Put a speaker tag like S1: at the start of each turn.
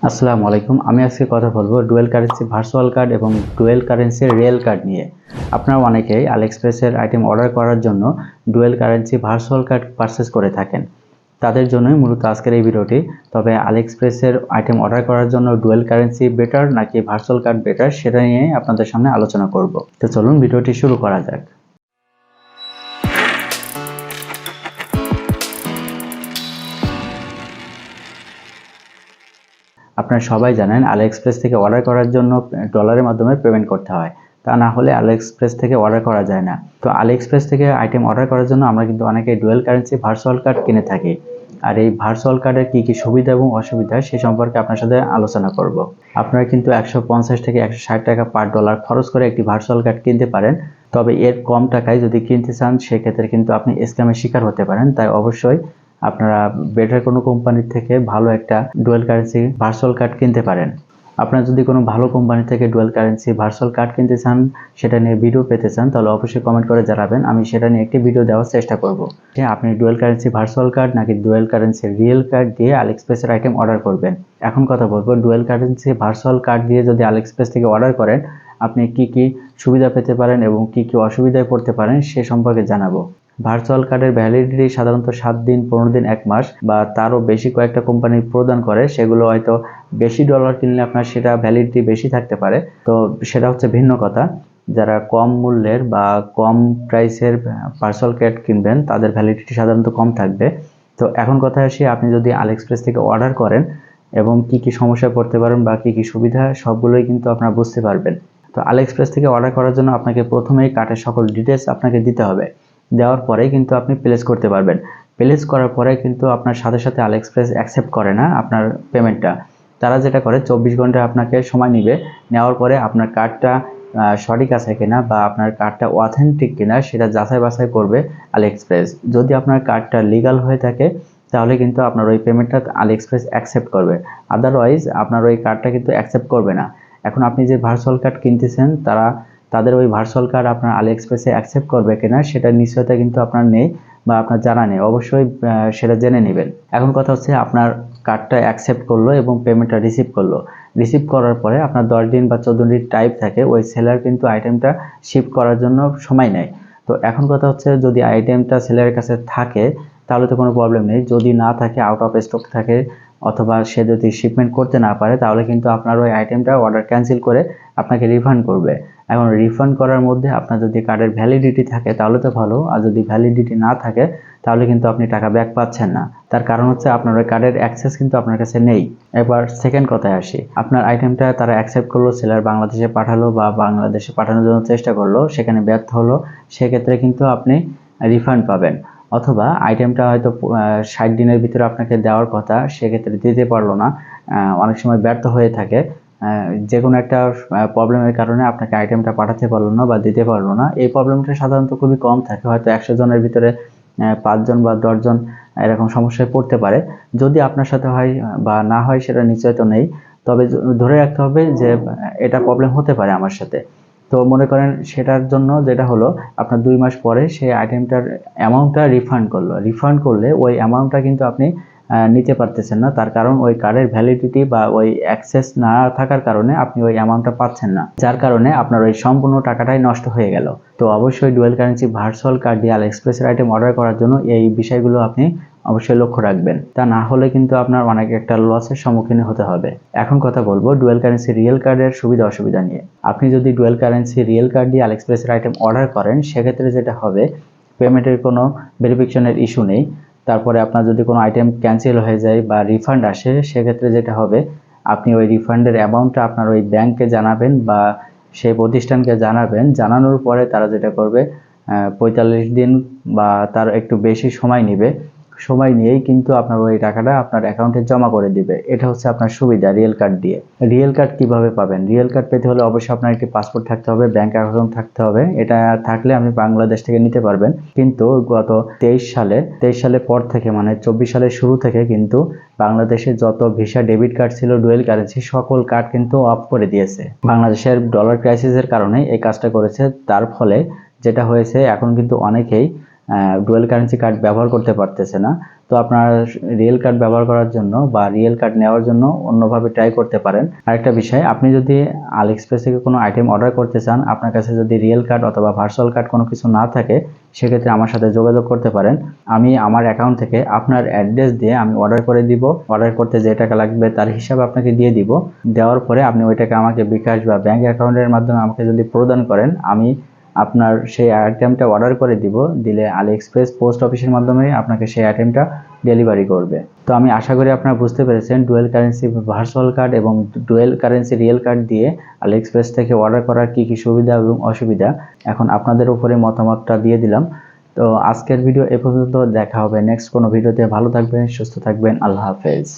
S1: আসসালামু আলাইকুম। আমি আজকে কথা বলবো ডুয়েল কারেন্সি ভার্চুয়াল কার্ড এবং ডুয়েল কারেন্সি রিয়েল কার্ড নিয়ে। আপনারা অনেকেই আলিএক্সপ্রেসের আইটেম অর্ডার করার জন্য dual currency virtual card purchase করে থাকেন। তাদের জন্যই মূলত আজকের এই ভিডিওটি। তবে আলিএক্সপ্রেসের আইটেম অর্ডার করার জন্য ডুয়েল কারেন্সি বেটার নাকি ভার্চুয়াল কার্ড বেটার সেটা নিয়ে আপনাদের সামনে আলোচনা করব। তো চলুন ভিডিওটি শুরু করা যাক। আপনারা সবাই জানেন আলিএক্সপ্রেস থেকে অর্ডার করার জন্য ডলারের মাধ্যমে পেমেন্ট করতে হয়, তা না হলে আলিএক্সপ্রেস থেকে অর্ডার করা যায় না। তো আলিএক্সপ্রেস থেকে আইটেম অর্ডার করার জন্য আমরা কিন্তু অনেকে ডুয়েল কারেন্সি ভার্চুয়াল কার্ড কিনে থাকি। আর এই ভার্চুয়াল কার্ডের কী কী সুবিধা এবং অসুবিধা সে সম্পর্কে আপনার সাথে আলোচনা করব। আপনারা কিন্তু 150 থেকে 160 টাকা পার ডলার খরচ করে একটি ভার্চুয়াল কার্ড কিনতে পারেন। তবে এর কম টাকায় যদি কিনতে চান সেক্ষেত্রে কিন্তু আপনি স্ক্যামের শিকার হতে পারেন। তাই অবশ্যই আপনারা বেটার কোনো কোম্পানির থেকে ভালো একটা ডুয়েল কারেন্সি ভার্চুয়াল কার্ড কিনতে পারেন। আপনারা যদি কোনো ভালো কোম্পানি থেকে ডুয়েল কারেন্সি ভার্চুয়াল কার্ড কিনতে চান, সেটা নিয়ে ভিডিও পেতে চান, তাহলে অবশ্যই কমেন্ট করে জানাবেন। আমি সেটা নিয়ে একটি ভিডিও দেওয়ার চেষ্টা করব। আপনি ডুয়েল কারেন্সি ভার্চুয়াল কার্ড নাকি ডুয়েল কারেন্সি রিয়েল কার্ড দিয়ে আলিএক্সপ্রেসের আইটেম অর্ডার করবেন। এখন কথা বলবো, ডুয়েল কারেন্সি ভার্চুয়াল কার্ড দিয়ে যদি আলিএক্সপ্রেস থেকে অর্ডার করেন আপনি কি কি সুবিধা পেতে পারেন এবং কি কি অসুবিধায় পড়তে পারেন সে সম্পর্কে জানাবো। ভার্চুয়াল কার্ডের ভ্যালিডিটি সাধারণত 7 দিন, 15 দিন, 1 মাস বা তারও বেশি কয়েকটা কোম্পানি প্রদান করে। সেগুলো হয়তো বেশি ডলার কিনলে আপনার সেটা ভ্যালিডিটি বেশি থাকতে পারে, তো সেটা হচ্ছে ভিন্ন কথা। যারা কম মূল্যের বা কম প্রাইসের ভার্চুয়াল কার্ড কিনবেন তাদের ভ্যালিডিটি সাধারণত কম থাকবে। তো এখন কথা আসি, আপনি যদি আলিএক্সপ্রেস থেকে অর্ডার করেন এবং কি কি সমস্যায় পড়তে পারেন বা কি কি সুবিধা সবগুলোই কিন্তু আপনারা বুঝতে পারবেন। তো আলিএক্সপ্রেস থেকে অর্ডার করার জন্য আপনাকে প্রথমেই কার্ডের সকল ডিটেলস আপনাকে দিতে হবে। দেওয়ার পরে কিন্তু আপনি প্লেস করতে পারবেন। প্লেস করার পরে কিন্তু আপনার সাথে সাথে আলিএক্সপ্রেস অ্যাকসেপ্ট করে না আপনার পেমেন্টটা। তারা যেটা করে 24 ঘন্টা আপনাকে সময় নেবে। নেওয়ার পরে আপনার কার্ডটা সঠিক আছে কিনা বা আপনার কার্ডটা অথেন্টিক কিনা সেটা যাচাই বাছাই করবে আলিএক্সপ্রেস। যদি আপনার কার্ডটা লিগাল হয়ে থাকে তাহলে কিন্তু আপনার ওই পেমেন্টটা আলিএক্সপ্রেস অ্যাকসেপ্ট করবে। আদারওয়াইজ আপনার ওই কার্ডটা কিন্তু অ্যাকসেপ্ট করবে না। এখন আপনি যে ভার্চুয়াল কার্ড কিনতেছেন তাদের ওই ভার্চুয়াল কার্ড আপনার আলিএক্সপ্রেসে অ্যাকসেপ্ট করবে কিনা সেটার নিশ্চয়তা কিন্তু আপনার নেই বা আপনার জানা নেই। অবশ্যই সেটা জেনে নেবেন। এখন কথা হচ্ছে, আপনার কার্ডটা অ্যাকসেপ্ট করলো এবং পেমেন্টটা রিসিভ করলো। রিসিভ করার পরে আপনার 10 দিন বা 14 দিন টাইম থাকে ওই সেলার কিন্তু আইটেমটা শিপ করার জন্য সময় নেয়। তো এখন কথা হচ্ছে, যদি আইটেমটা সেলারের কাছে থাকে তাহলে তো কোনো প্রবলেম নেই। যদি না থাকে, আউট অফ স্টক থাকে অথবা সে যদি শিপমেন্ট করতে না পারে তাহলে কিন্তু আপনার ওই আইটেমটা অর্ডার ক্যান্সেল করে আপনাকে রিফান্ড করবে। এখন রিফান্ড করার মধ্যে আপনার যদি কার্ডের ভ্যালিডিটি থাকে তাহলে তো ভালো, আর যদি ভ্যালিডিটি না থাকে তাহলে কিন্তু আপনি টাকা ব্যাক পাচ্ছেন না। তার কারণ হচ্ছে আপনার ওই কার্ডের অ্যাক্সেস কিন্তু আপনার কাছে নেই। এবার সেকেন্ড কথায় আসি, আপনার আইটেমটা তারা অ্যাকসেপ্ট করলো, সেলার বাংলাদেশে পাঠালো বা বাংলাদেশে পাঠানোর জন্য চেষ্টা করলো, সেখানে ব্যর্থ হলো, সেক্ষেত্রে কিন্তু আপনি রিফান্ড পাবেন। অথবা আইটেমটা হয়তো 60 দিনের ভিতরে আপনাকে দেওয়ার কথা, সেক্ষেত্রে দিতে পারলো না, অনেক সময় ব্যর্থ হয়ে থাকে। যে কোনো একটা প্রবলেমের কারণে আপনাকে আইটেমটা পাঠাতে পারলো না বা দিতে পারলো না। এই প্রবলেমটা সাধারণত খুবই কম থাকে, হয়তো 100 জনের ভিতরে 5 জন বা 10 জন এরকম সমস্যায় পড়তে পারে। যদি আপনার সাথে হয় বা না হয় সেটা নিশ্চয় তো নেই, তবে ধরে রাখতে হবে যে এটা প্রবলেম হতে পারে আমার সাথে। তো মনে করেন সেটার জন্য যেটা হলো, আপনার 2 মাস পরে সেই আইটেমটার অ্যামাউন্টটা রিফান্ড করলো। রিফান্ড করলে ওই অ্যামাউন্টটা কিন্তু আপনি নিতে পারতেছেন না। তার কারণ ওই কার্ডের ভ্যালিডিটি বা ওই অ্যাক্সেস না থাকার কারণে আপনি ওই অ্যামাউন্টটা পাচ্ছেন না, যার কারণে আপনার ওই সম্পূর্ণ টাকাটাই নষ্ট হয়ে গেল। তো অবশ্যই ডুয়েল কারেন্সি ভার্চুয়াল কার্ড দিয়ে আলিএক্সপ্রেসের আইটেম অর্ডার করার জন্য এই বিষয়গুলো আপনি অবশ্যই লক্ষ্য রাখবেন। তা না হলে কিন্তু আপনার অনেক একটা লসের সম্মুখীন হতে হবে। এখন কথা বলবো ডুয়েল কারেন্সি রিয়েল কার্ডের সুবিধা অসুবিধা নিয়ে। আপনি যদি ডুয়েল কারেন্সি রিয়েল কার্ড দিয়ে আলিএক্সপ্রেসের আইটেম অর্ডার করেন সেক্ষেত্রে যেটা হবে, পেমেন্টের কোনো ভেরিফিকেশনের ইস্যু নেই। তারপরে আপনার যদি কোনো আইটেম ক্যান্সেল হয়ে যায় বা রিফান্ড আসে সেক্ষেত্রে যেটা হবে, আপনি ওই রিফান্ডের অ্যামাউন্টটা আপনার ওই ব্যাংকে জানাবেন বা সেই প্রতিষ্ঠানকে জানাবেন। জানানোর পরে তারা যেটা করবে, 45 দিন বা তার একটু বেশি সময় নেবে। সময় নিয়েই কিন্তু আপনার ওই টাকাটা আপনার অ্যাকাউন্টে জমা করে দিবে। এটা হচ্ছে আপনার সুবিধা রিয়েল কার্ড দিয়ে। রিয়েল কার্ড কিভাবে পাবেন? রিয়েল কার্ড পেতে হলে অবশ্যই আপনার একটি পাসপোর্ট থাকতে হবে, ব্যাংক অ্যাকাউন্ট থাকতে হবে। এটা থাকলে আপনি বাংলাদেশ থেকে নিতে পারবেন। কিন্তু গত 23 সালের পর থেকে, মানে 24 সালের শুরু থেকে কিন্তু বাংলাদেশে যত ভিসা ডেবিট কার্ড ছিল ডুয়েল কারেন্সি সকল কার্ড কিন্তু অফ করে দিয়েছে। বাংলাদেশের ডলার ক্রাইসিসের কারণে এই কাজটা করেছে। তার ফলে যেটা হয়েছে, এখন কিন্তু অনেকেই ডুয়েল কারেন্সি কার্ড ব্যবহার করতে পারতেছে না। তো আপনার রিয়েল কার্ড ব্যবহার করার জন্য বা রিয়েল কার্ড নেওয়ার জন্য অন্যভাবে ট্রাই করতে পারেন। আরেকটা বিষয়, আপনি যদি আলি এক্সপ্রেস থেকে কোনো আইটেম অর্ডার করতে চান, আপনার কাছে যদি রিয়েল কার্ড অথবা ভার্চুয়াল কার্ড কোনো কিছু না থাকে, সেক্ষেত্রে আমার সাথে যোগাযোগ করতে পারেন। আমি আমার অ্যাকাউন্ট থেকে আপনার অ্যাড্রেস দিয়ে আমি অর্ডার করে দিব। অর্ডার করতে যে টাকা লাগবে তার হিসাব আপনাকে দিয়ে দিব। দেওয়ার পরে আপনি ওই টাকা আমাকে বিকাশ বা ব্যাংক অ্যাকাউন্টের মাধ্যমে আমাকে যদি প্রদান করেন, আমি আপনার সেই আইটেমটা অর্ডার করে দিব। দিলে আলি এক্সপ্রেস পোস্ট অফিসের মাধ্যমে আপনাকে সেই আইটেমটা ডেলিভারি করবে। তো আমি আশা করি আপনারা বুঝতে পেরেছেন ডুয়েল কারেন্সি ভার্চুয়াল কার্ড এবং ডুয়েল কারেন্সি রিয়েল কার্ড দিয়ে আলি এক্সপ্রেস থেকে অর্ডার করার কি কি সুবিধা এবং অসুবিধা। এখন আপনাদের উপরে মতামতটা দিয়ে দিলাম। তো আজকের ভিডিও এ পর্যন্ত, দেখা হবে নেক্সট কোনো ভিডিওতে। ভালো থাকবেন, সুস্থ থাকবেন, আল্লাহ হাফেজ।